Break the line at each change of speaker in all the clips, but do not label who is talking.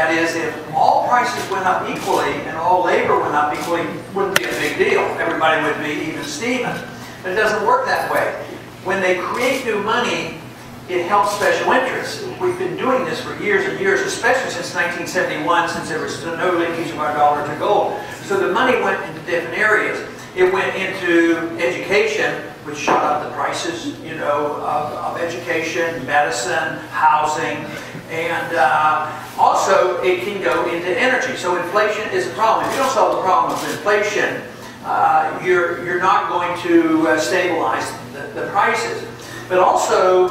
that is if all prices went up equally and all labor went up equally, it wouldn't be a big deal. Everybody would be even Steven. But it doesn't work that way. When they create new money, it helps special interests. We've been doing this for years and years, especially since 1971, since there was no linkage of our dollar to gold. So the money went into different areas. It went into education, which shot up the prices, you know, of education, medicine, housing, and also it can go into energy. So inflation is a problem. If you don't solve the problem of inflation, you're not going to stabilize the prices. But also,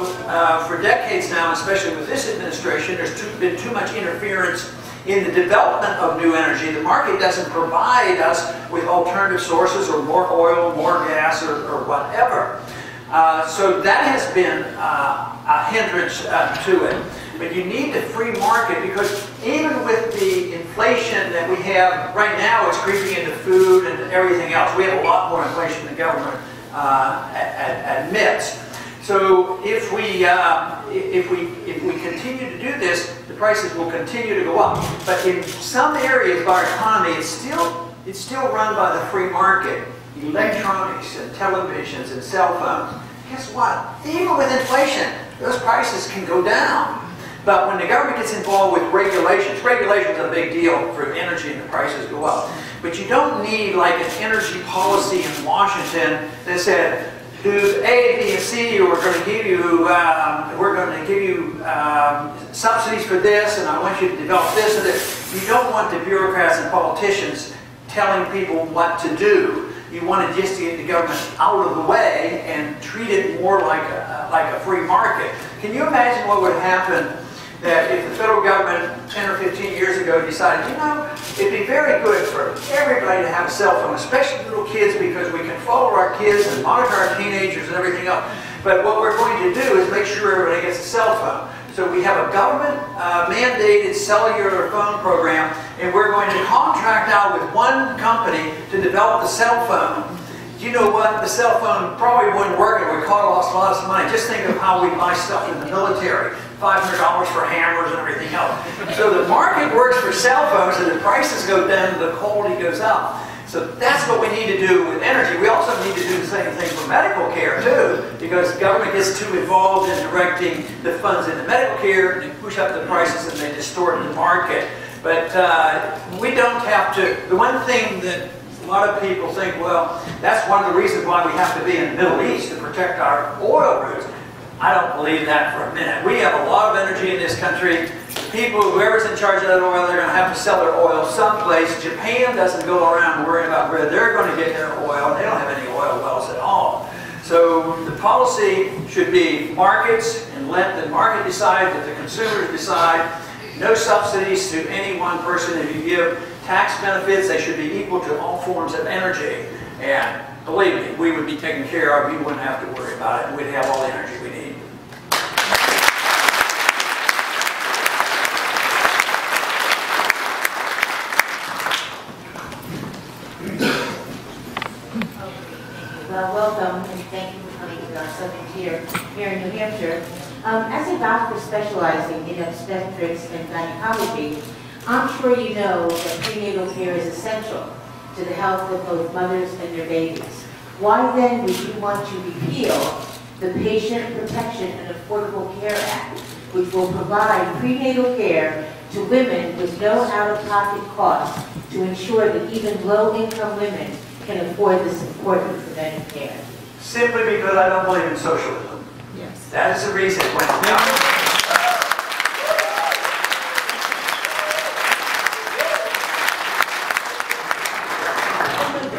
for decades now, especially with this administration, there's been too much interference in the development of new energy. The market doesn't provide us with alternative sources or more oil, more gas, or whatever. So that has been a hindrance to it. But you need the free market, because even with the inflation that we have right now, it's creeping into food and everything else. We have a lot more inflation than the government admits. So if we continue to do this, the prices will continue to go up. But in some areas of our economy, it's still run by the free market. Electronics and televisions and cell phones. Guess what? Even with inflation, those prices can go down. But when the government gets involved with regulations are a big deal for energy, and the prices go up. But you don't need like an energy policy in Washington that said, who's A, B, and C, we're going to give you subsidies for this, and I want you to develop this and this. You don't want the bureaucrats and politicians telling people what to do. You want to just get the government out of the way and treat it more like a free market. Can you imagine what would happen that if the federal government 10 or 15 years ago decided, you know, it'd be very good for everybody to have a cell phone, especially little kids, because we can follow our kids and monitor our teenagers and everything else. But what we're going to do is make sure everybody gets a cell phone. So we have a government-mandated cellular phone program, and we're going to contract out with one company to develop the cell phone. You know what? The cell phone probably wouldn't work. It would cost lots of money. Just think of how we buy stuff in the military. $500 for hammers and everything else. So the market works for cell phones, and the prices go down, the quality goes up. So that's what we need to do with energy. We also need to do the same thing for medical care too, because the government gets too involved in directing the funds into medical care, and they push up the prices and they distort the market. But we don't have to. The one thing that a lot of people think, well, that's one of the reasons why we have to be in the Middle East to protect our oil routes. I don't believe that for a minute. We have a lot of energy in this country. People, whoever's in charge of that oil, they're going to have to sell their oil someplace. Japan doesn't go around worrying about where they're going to get their oil. They don't have any oil wells at all. So the policy should be markets, and let the market decide, let the consumers decide. No subsidies to any one person. If you give tax benefits, they should be equal to all forms of energy. And believe me, we would be taken care of. You wouldn't have to worry about it. And we'd have all the energy we need.
Well, welcome, and thank you for coming to our subject here in New Hampshire. As a doctor specializing in obstetrics and gynecology, I'm sure you know that prenatal care is essential to the health of both mothers and their babies. Why then would you want to repeal the Patient Protection and Affordable Care Act, which will provide prenatal care to women with no out-of-pocket costs to ensure that even low-income women can afford this important preventive care?
Simply because I don't believe in socialism.
Yes.
That is the reason.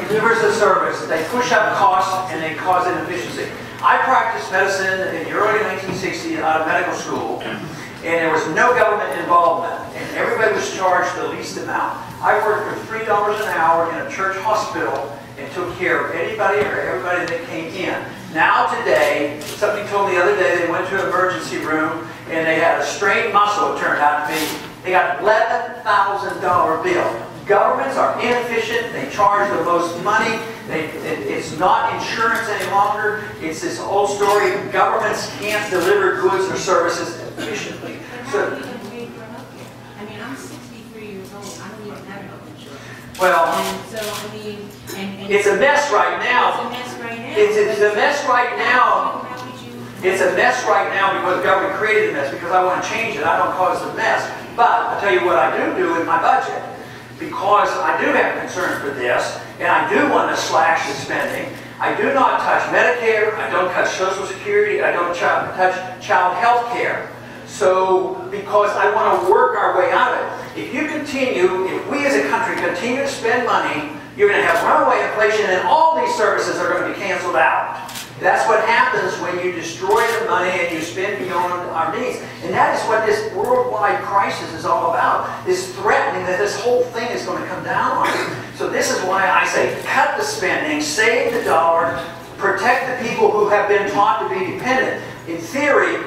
Delivers a service. They push up costs and they cause inefficiency. I practiced medicine in the early 1960s out of medical school, and there was no government involvement, and everybody was charged the least amount. I worked for $3 an hour in a church hospital and took care of anybody or everybody that came in. Now today, somebody told me the other day they went to an emergency room and they had a strained muscle, it turned out to be. They got an $11,000 bill. Governments are inefficient. They charge the most money. It's not insurance any longer. It's this old story. Governments can't deliver goods or services efficiently. So,
I mean, I'm I'm 63 years old. I don't even have health insurance.
Well,
And so, I mean, and
it's a mess right now.
It's a mess right now.
It's a mess right now. It's a mess right now because the government created a mess, because I want to change it. I don't cause the mess. But I'll tell you what I do with my budget. Because I do have concerns with this, and I do want to slash the spending. I do not touch Medicare, I don't touch Social Security, I don't touch child health care. So, because I want to work our way out of it. If you continue, if we as a country continue to spend money, you're going to have runaway inflation, and all these services are going to be canceled out. That's what happens when you destroy the money and you spend beyond our needs. And that is what this worldwide crisis is all about, is threatening that this whole thing is going to come down on you. So this is why I say cut the spending, save the dollar, protect the people who have been taught to be dependent. In theory,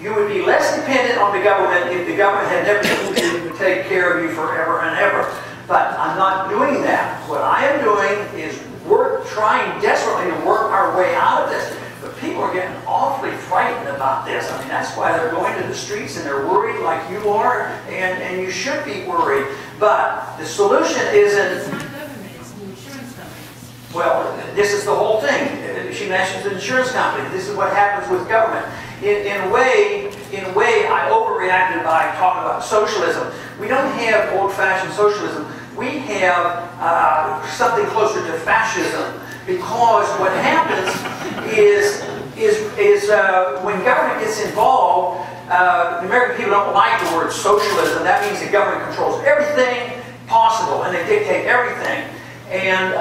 you would be less dependent on the government if the government had never to take care of you forever and ever. But I'm not doing that. What I am doing is trying desperately to work our way out of this. But people are getting awfully frightened about this. I mean, that's why they're going to the streets and they're worried like you are, and you should be worried. But the solution isn't...
It's not government, it's the insurance companies.
Well, this is the whole thing. She mentions the insurance company. This is what happens with government. In a way, I overreacted by talking about socialism. We don't have old-fashioned socialism. We have something closer to fascism, because what happens is when government gets involved, the American people don't like the word socialism. That means the government controls everything possible and they dictate everything. And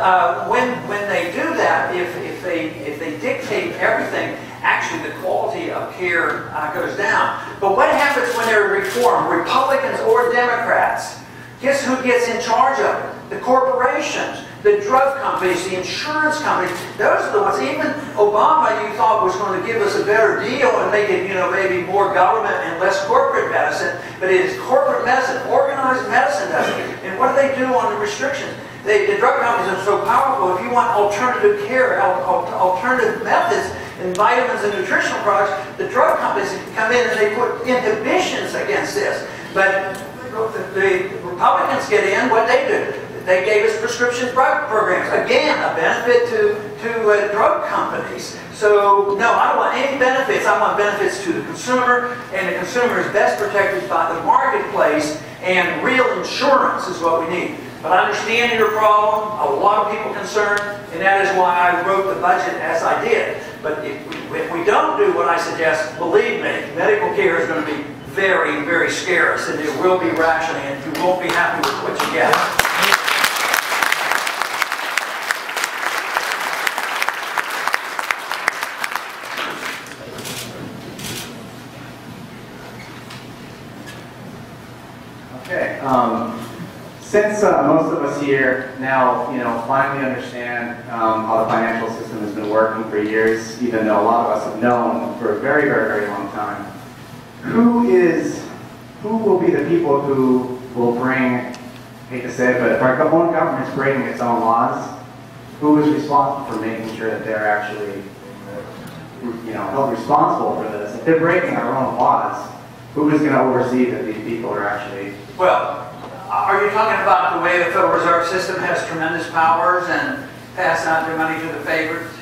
when they do that, if they dictate everything, actually the quality of care goes down. But what happens when there are reform, Republicans or Democrats? Guess who gets in charge of it? The corporations, the drug companies, the insurance companies. Those are the ones. Even Obama, you thought, was going to give us a better deal and make it, maybe more government and less corporate medicine. But it is corporate medicine. Organized medicine does it. And what do they do on the restrictions? The drug companies are so powerful. If you want alternative care, alternative methods, and vitamins and nutritional products, the drug companies come in and they put inhibitions against this. But the Republicans get in, what they do? They gave us prescription drug programs. Again, a benefit to drug companies. So, no, I don't want any benefits. I want benefits to the consumer, and the consumer is best protected by the marketplace, and real insurance is what we need. But I understand your problem, a lot of people concerned, and that is why I wrote the budget as I did. But if we don't do what I suggest, believe me, medical care is going to be very, very scarce, and it will be rationing, and you won't be happy with what you get.
Okay. Since most of us here now, finally understand how the financial system has been working for years, even though a lot of us have known for a very, very, very long time, who will be the people who will bring, I hate to say it, but if our own government's breaking its own laws, who is responsible for making sure that they're actually, held responsible for this? If they're breaking our own laws, who is going to oversee that these people are actually...
Well, are you talking about the way the Federal Reserve System has tremendous powers and pass out their money to the favorites?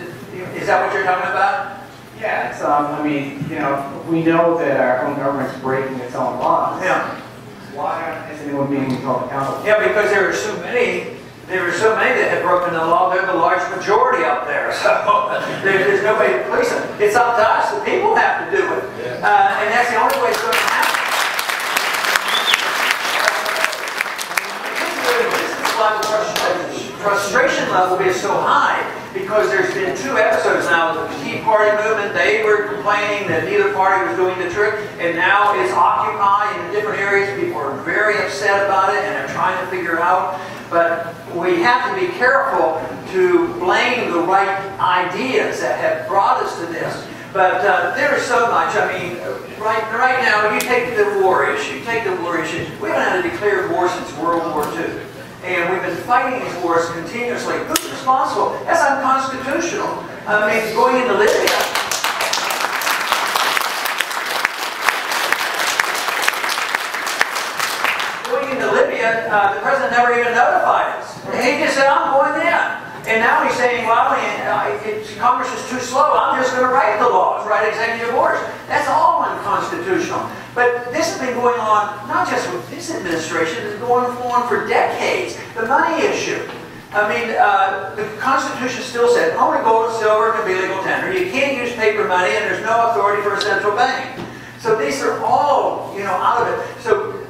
Is that what you're talking about?
Yeah, it's, we know that our own government's breaking its own laws.
Yeah.
Why is anyone being held accountable?
Yeah, because there are so many that have broken the law. They're the large majority up there. So there's nobody to police them. It's up to us. The people have to do it. And that's the only way it's going to happen. The frustration level is so high because there's been 2 episodes now of the Tea Party movement. They were complaining that neither party was doing the trick, and now it's Occupy in different areas. People are very upset about it and are trying to figure it out. But we have to be careful to blame the right ideas that have brought us to this. But there is so much. I mean, right now, you take the war issue. We haven't had a declared war since World War II. And we've been fighting these wars continuously. Who's responsible? That's unconstitutional. I mean, going into Libya. the president never even notified us. He just said, I'm going in. And now he's saying, well, Congress is too slow. I'm just going to write the laws, write executive orders. That's all unconstitutional. But this has been going on, not just with this administration, it's been going on for decades. The money issue. I mean, the Constitution still said only gold and silver can be legal tender. You can't use paper money, and there's no authority for a central bank. So these are all, out of it. So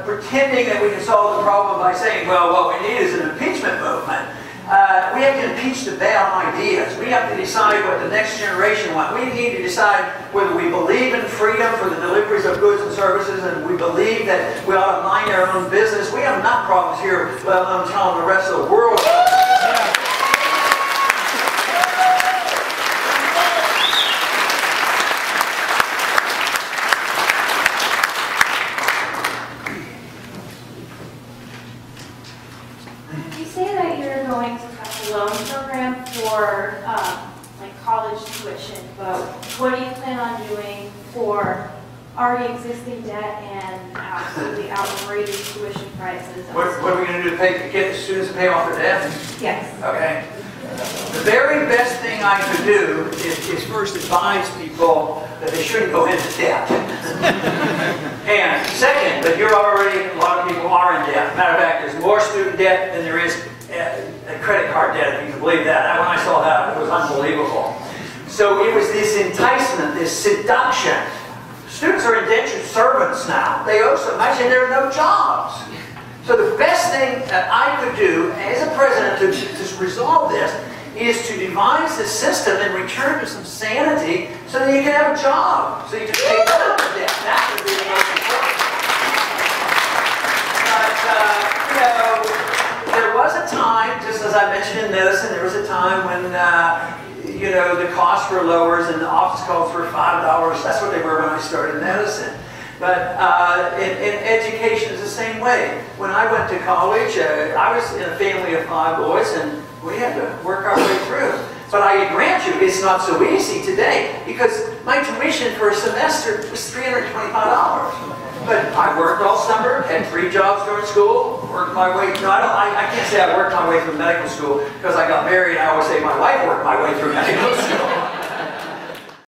pretending that we can solve the problem by saying, well, what we need is an impeachment movement. We have to impeach the bad ideas. We have to decide what the next generation wants. We need to decide whether we believe in freedom for the deliveries of goods and services, and we believe that we ought to mind our own business. We have nut problems here, let alone telling the rest of the world.
You say that you're going to cut the loan program for like college tuition, but what do you plan on doing for already existing debt and absolutely outrageous tuition prices?
What are we going to do to get the students to pay off their debt?
Yes.
Okay. The very best thing I could do is first advise people that they shouldn't go into debt. And second, that a lot of people are in debt. Matter of fact, there's more student debt than there is credit card debt, if you can believe that. When I saw that, it was unbelievable. So it was this enticement, this seduction. Students are indentured servants now. They owe so much and there are no jobs. So the best thing that I could do as a president to resolve this is to devise a system and return to some sanity so that you can have a job, so you can pay down the debt. That would be the most important. But, there was a time, just as I mentioned in medicine, there was a time when, the costs were lower and the office calls were $5. That's what they were when I started medicine. But in education is the same way. When I went to college, I was in a family of 5 boys, and we had to work our way through. But I grant you, it's not so easy today, because my tuition for a semester was $325. But I worked all summer, had 3 jobs during school, worked my way. No, I can't say I worked my way through medical school, because I got married. I always say my wife worked my way through medical school.